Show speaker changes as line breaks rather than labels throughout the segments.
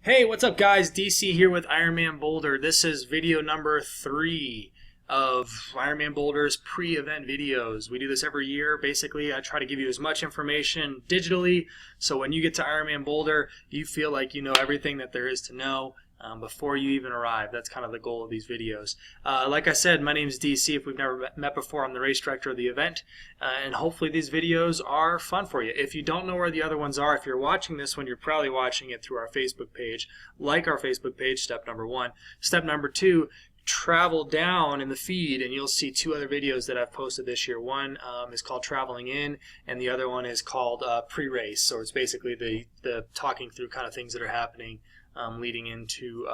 Hey, what's up guys? DC here with IRONMAN Boulder. This is video number 3 of IRONMAN Boulder's pre-event videos. We do this every year. Basically, I try to give you as much information digitally, so when you get to IRONMAN Boulder, you feel like you know everything that there is to know before you even arrive. That's kind of the goal of these videos. Like I said, my name is DC. If we've never met before, I'm the race director of the event, and hopefully these videos are fun for you. If you don't know where the other ones are, if you're watching this one, you're probably watching it through our Facebook page. Like our Facebook page, step number 1. Step number 2, travel down in the feed and you'll see 2 other videos that I've posted this year. One is called Traveling In, and the other one is called Pre-Race. So it's basically the talking through kind of things that are happening leading into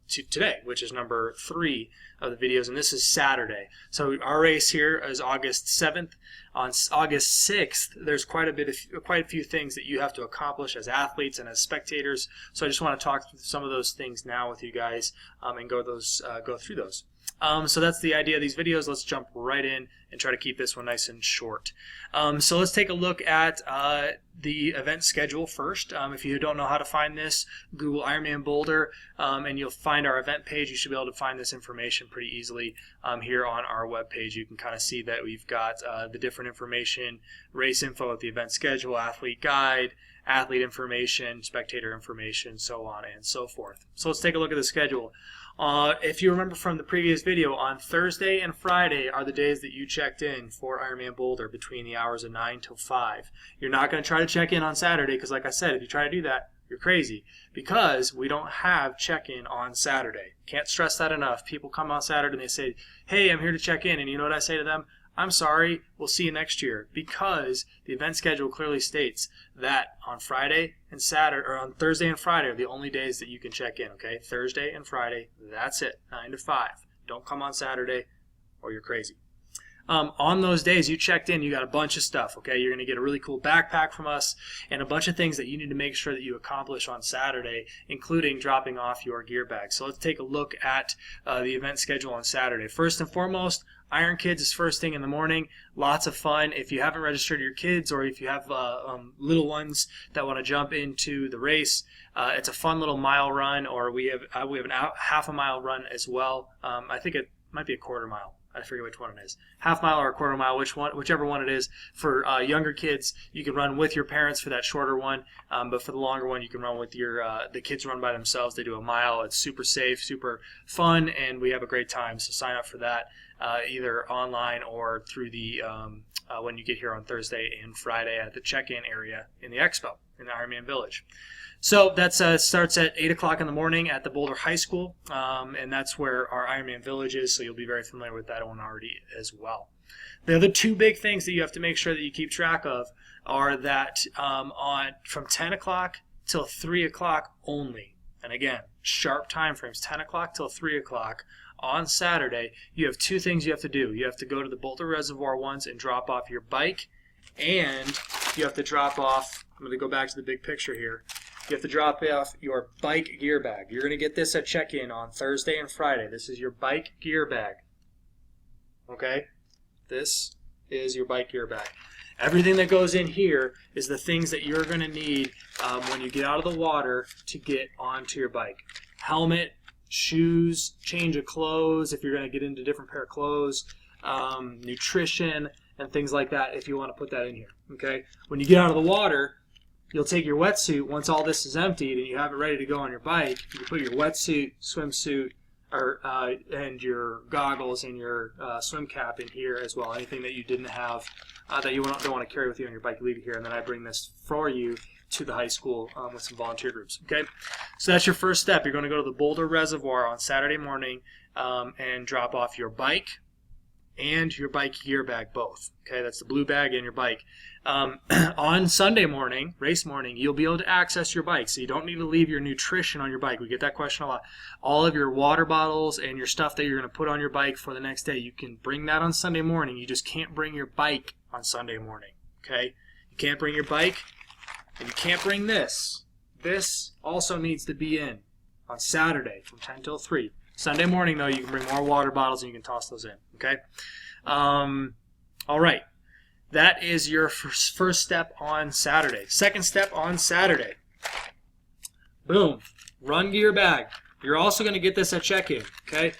to today, which is number 3 of the videos, and this is Saturday. So our race here is August 7th. On August 6th, there's quite a few things that you have to accomplish as athletes and as spectators. So I just want to talk through some of those things now with you guys and go through those. So that's the idea of these videos. Let's jump right in and try to keep this one nice and short. So let's take a look at the event schedule first. If you don't know how to find this, Google IRONMAN Boulder and you'll find our event page. You should be able to find this information pretty easily here on our web page. You can kind of see that we've got the different information, race info at the event schedule, athlete guide, athlete information, spectator information, so on and so forth. So let's take a look at the schedule. If you remember from the previous video, on Thursday and Friday are the days that you checked in for IRONMAN Boulder between the hours of 9 till 5. You're not going to try to check in on Saturday because, like I said, if you try to do that, you're crazy, because we don't have check-in on Saturday. Can't stress that enough. People come on Saturday and they say, hey, I'm here to check in, and you know what I say to them? I'm sorry, we'll see you next year, because the event schedule clearly states that on Friday and Saturday, or on Thursday and Friday are the only days that you can check in, okay? Thursday and Friday, that's it, 9 to 5. Don't come on Saturday or you're crazy. On those days you checked in, you got a bunch of stuff, okay? You're going to get a really cool backpack from us and a bunch of things that you need to make sure that you accomplish on Saturday, including dropping off your gear bag. So let's take a look at the event schedule on Saturday. First and foremost, Iron Kids is first thing in the morning. Lots of fun. If you haven't registered your kids, or if you have little ones that want to jump into the race, it's a fun little mile run, or we have half a mile run as well. I think it might be a quarter mile. I forget which one it is. Half mile or a quarter mile, whichever one it is. For younger kids, you can run with your parents for that shorter one, but for the longer one, you can run with the kids run by themselves. They do a mile. It's super safe, super fun, and we have a great time. So sign up for that either online or through the when you get here on Thursday and Friday at the check-in area in the expo in the IRONMAN Village. So that starts at 8 o'clock in the morning at the Boulder High School, and that's where our IRONMAN Village is, so you'll be very familiar with that one already as well. The other 2 big things that you have to make sure that you keep track of are that from 10 o'clock till 3 o'clock only, and again, sharp time frames, 10 o'clock till 3 o'clock on Saturday, you have 2 things you have to do. You have to go to the Boulder Reservoir once and drop off your bike, and you have to drop off, I'm going to go back to the big picture here, you have to drop off your bike gear bag. You're going to get this at check-in on Thursday and Friday. This is your bike gear bag. Okay? This is your bike gear bag. Everything that goes in here is the things that you're going to need when you get out of the water to get onto your bike. Helmet, shoes, change of clothes if you're going to get into a different pair of clothes, nutrition, and things like that if you want to put that in here. Okay? When you get out of the water, you'll take your wetsuit once all this is emptied and you have it ready to go on your bike. You put your wetsuit, swimsuit, and your goggles and your swim cap in here as well. Anything that you didn't have that you don't want to carry with you on your bike, you leave it here, and then I bring this for you to the high school with some volunteer groups. Okay, so that's your first step. You're going to go to the Boulder Reservoir on Saturday morning and drop off your bike and your bike gear bag both. Okay, that's the blue bag and your bike. On Sunday morning, race morning, you'll be able to access your bike, so you don't need to leave your nutrition on your bike. We get that question a lot. All of your water bottles and your stuff that you're going to put on your bike for the next day, you can bring that on Sunday morning. You just can't bring your bike on Sunday morning. Okay, you can't bring your bike, and you can't bring this. This also needs to be in on Saturday from 10 till 3. Sunday morning, though, you can bring more water bottles and you can toss those in. Okay? All right. That is your first step on Saturday. Second step on Saturday. Boom. Run gear bag. You're also going to get this at check-in, okay?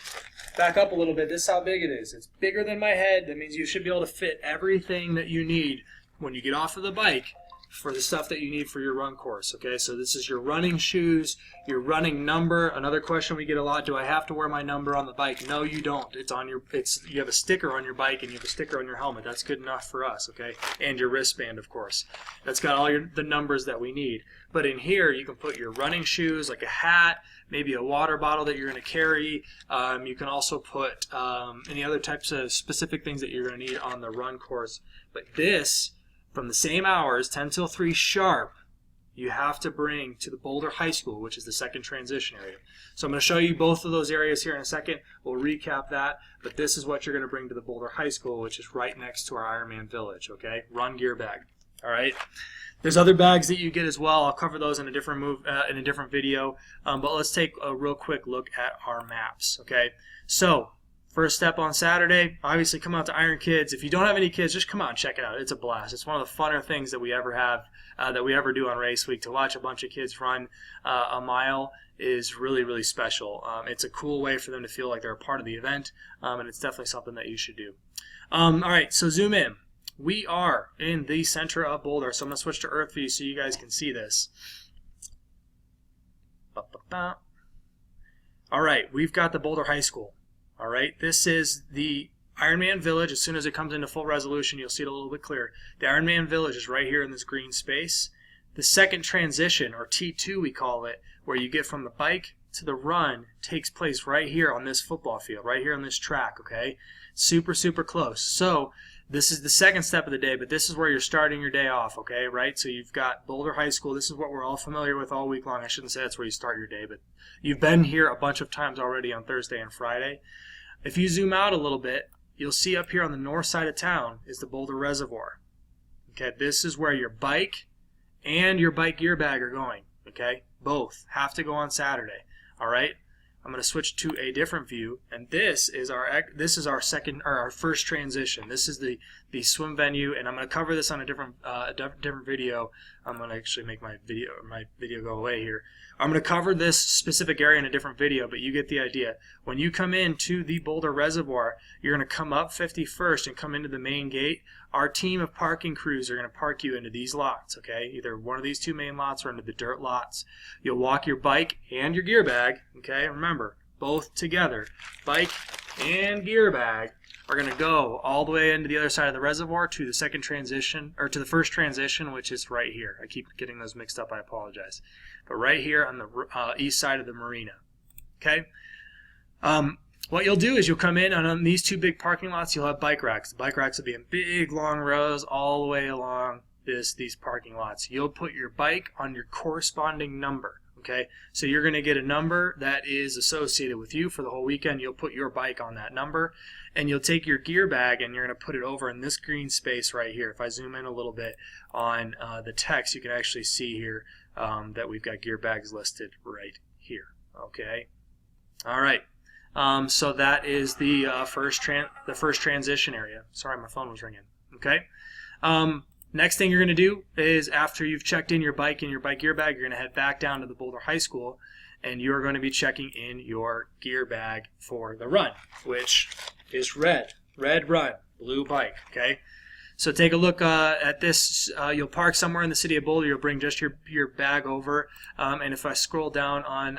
Back up a little bit. This is how big it is. It's bigger than my head. That means you should be able to fit everything that you need when you get off of the bike for the stuff that you need for your run course, okay? So this is your running shoes, your running number. Another question we get a lot, do I have to wear my number on the bike? No, you don't. You have a sticker on your bike and you have a sticker on your helmet. That's good enough for us, okay? And your wristband, of course. That's got all the numbers that we need. But in here, you can put your running shoes, like a hat, maybe a water bottle that you're going to carry. You can also put any other types of specific things that you're going to need on the run course. But this, from the same hours, 10 till 3 sharp, you have to bring to the Boulder High School, which is the second transition area. So I'm going to show you both of those areas here in a second. We'll recap that, but this is what you're going to bring to the Boulder High School, which is right next to our Ironman Village, okay? Run gear bag, all right? There's other bags that you get as well. I'll cover those in a different video, but let's take a real quick look at our maps, okay? So first step on Saturday, obviously come out to Iron Kids. If you don't have any kids, just come out and check it out. It's a blast. It's one of the funner things that we ever have, that we ever do on race week. To watch a bunch of kids run a mile is really, really special. It's a cool way for them to feel like they're a part of the event, and it's definitely something that you should do. All right, so zoom in. We are in the center of Boulder, so I'm going to switch to Earth View so you guys can see this. All right, we've got the Boulder High School. All right, this is the Ironman Village. As soon as it comes into full resolution, you'll see it a little bit clearer. The Ironman Village is right here in this green space. The second transition, or T2 we call it, where you get from the bike to the run, takes place right here on this football field, right here on this track, okay? Super, super close. So this is the second step of the day, but this is where you're starting your day off, okay, right? So you've got Boulder High School. This is what we're all familiar with all week long. I shouldn't say that's where you start your day, but you've been here a bunch of times already on Thursday and Friday. If you zoom out a little bit, you'll see up here on the north side of town is the Boulder Reservoir. Okay, this is where your bike and your bike gear bag are going, okay? Both have to go on Saturday, all right? I'm going to switch to a different view, and this is our first transition. This is the swim venue, and I'm going to cover this on a different video. I'm going to actually make my video go away here. I'm going to cover this specific area in a different video, but you get the idea. When you come into the Boulder Reservoir, you're going to come up 51st and come into the main gate. Our team of parking crews are going to park you into these lots, okay? Either one of these two main lots or into the dirt lots. You'll walk your bike and your gear bag, okay? Remember, both together. Bike and gear bag are going to go all the way into the other side of the reservoir to the second transition, or to the first transition, which is right here. I keep getting those mixed up, I apologize. But right here on the east side of the marina, okay? What you'll do is you'll come in, and on these two big parking lots, you'll have bike racks. The bike racks will be in big, long rows all the way along these parking lots. You'll put your bike on your corresponding number, okay? So you're going to get a number that is associated with you for the whole weekend. You'll put your bike on that number, and you'll take your gear bag, and you're going to put it over in this green space right here. If I zoom in a little bit on the text, you can actually see here that we've got gear bags listed right here, okay? All right. So that is the first transition area. Sorry, my phone was ringing. Okay. Next thing you're going to do is, after you've checked in your bike and your bike gear bag, you're going to head back down to the Boulder High School, and you're going to be checking in your gear bag for the run, which is red run, blue bike. Okay. So take a look at this. You'll park somewhere in the city of Boulder. You'll bring just your bag over, and if I scroll down on,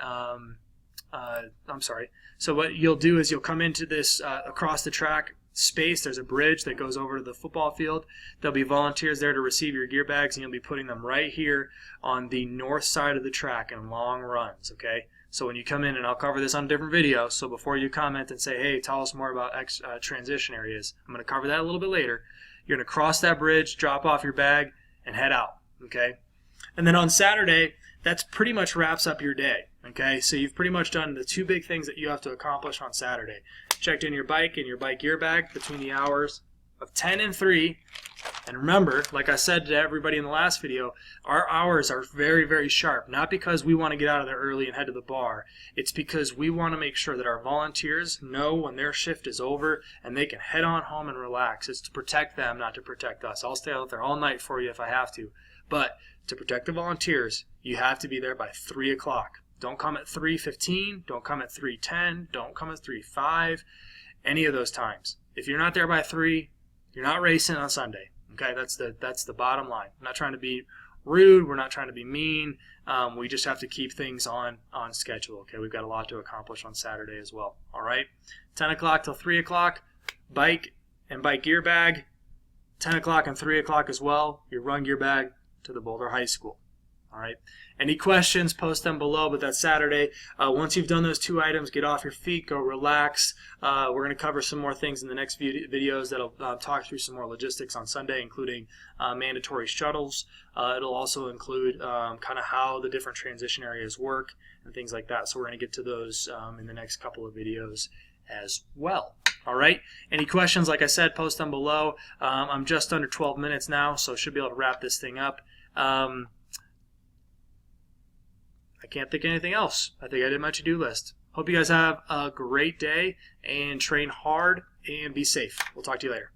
I'm sorry. So what you'll do is you'll come into this across the track space. There's a bridge that goes over to the football field. There'll be volunteers there to receive your gear bags, and you'll be putting them right here on the north side of the track in long runs, okay? So when you come in, and I'll cover this on a different video, so before you comment and say, hey, tell us more about transition areas, I'm going to cover that a little bit later. You're going to cross that bridge, drop off your bag, and head out, okay? And then on Saturday, that's pretty much wraps up your day. Okay, so you've pretty much done the two big things that you have to accomplish on Saturday. Checked in your bike and your bike gear bag between the hours of 10 and 3. And remember, like I said to everybody in the last video, our hours are very, very sharp. Not because we want to get out of there early and head to the bar. It's because we want to make sure that our volunteers know when their shift is over and they can head on home and relax. It's to protect them, not to protect us. I'll stay out there all night for you if I have to. But to protect the volunteers, you have to be there by 3 o'clock. Don't come at 3:15. Don't come at 3:10. Don't come at 3:05. Any of those times. If you're not there by 3, you're not racing on Sunday. Okay, that's the bottom line. I'm not trying to be rude. We're not trying to be mean. We just have to keep things on schedule. Okay, we've got a lot to accomplish on Saturday as well. All right, 10 o'clock till 3 o'clock, bike and bike gear bag. 10 o'clock and 3 o'clock as well, your run gear bag to the Boulder High School. All right. Any questions, post them below, but that's Saturday. Once you've done those 2 items, get off your feet, go relax. We're going to cover some more things in the next videos that'll talk through some more logistics on Sunday, including mandatory shuttles. It'll also include kind of how the different transition areas work and things like that. So we're going to get to those in the next couple of videos as well. All right. Any questions, like I said, post them below. I'm just under 12 minutes now, so should be able to wrap this thing up. I can't think of anything else. I think I did my to-do list. Hope you guys have a great day and train hard and be safe. We'll talk to you later.